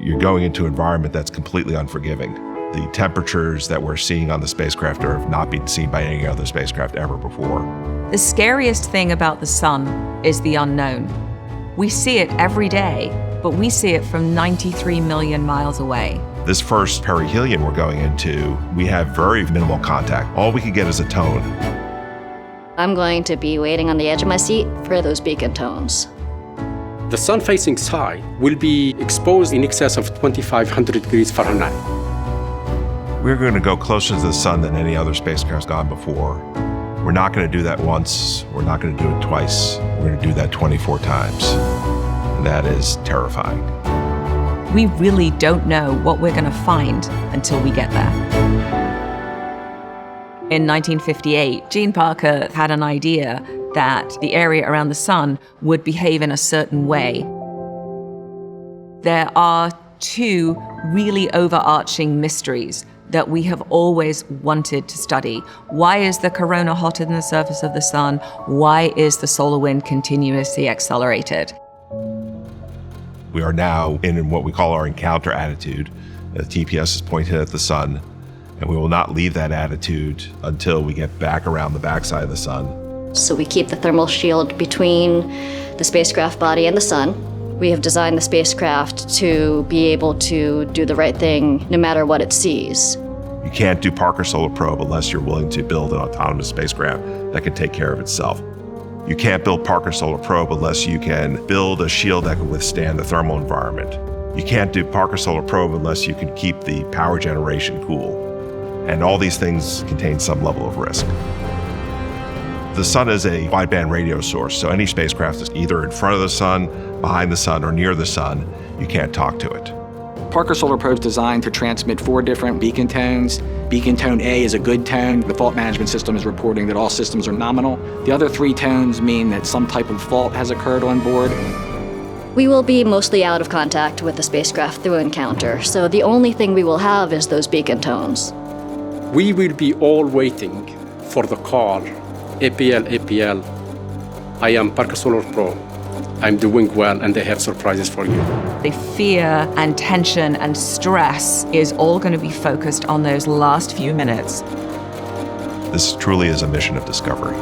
you're going into an environment that's completely unforgiving. The temperatures that we're seeing on the spacecraft have not been seen by any other spacecraft ever before. The scariest thing about the sun is the unknown. We see it every day, but we see it from 93 million miles away. This first perihelion we're going into, we have very minimal contact. All we can get is a tone. I'm going to be waiting on the edge of my seat for those beacon tones. The sun-facing side will be exposed in excess of 2,500 degrees Fahrenheit. We're going to go closer to the sun than any other spacecraft's gone before. We're not going to do that once. We're not going to do it twice. We're going to do that 24 times. And that is terrifying. We really don't know what we're going to find until we get there. In 1958, Gene Parker had an idea that the area around the sun would behave in a certain way. There are two really overarching mysteries that we have always wanted to study. Why is the corona hotter than the surface of the sun? Why is the solar wind continuously accelerated? We are now in what we call our encounter attitude. The TPS is pointed at the sun, and we will not leave that attitude until we get back around the backside of the sun. So we keep the thermal shield between the spacecraft body and the sun. We have designed the spacecraft to be able to do the right thing no matter what it sees. You can't do Parker Solar Probe unless you're willing to build an autonomous spacecraft that can take care of itself. You can't build Parker Solar Probe unless you can build a shield that can withstand the thermal environment. You can't do Parker Solar Probe unless you can keep the power generation cool. And all these things contain some level of risk. The sun is a wideband radio source, so any spacecraft is either in front of the sun, behind the sun, or near the sun. You can't talk to it. Parker Solar Probe is designed to transmit 4 different beacon tones. Beacon tone A is a good tone. The fault management system is reporting that all systems are nominal. The other 3 tones mean that some type of fault has occurred on board. We will be mostly out of contact with the spacecraft through encounter, so the only thing we will have is those beacon tones. We will be all waiting for the call. APL, APL, I am Parker Solar Probe. I'm doing well and I have surprises for you. The fear and tension and stress is all going to be focused on those last few minutes. This truly is a mission of discovery.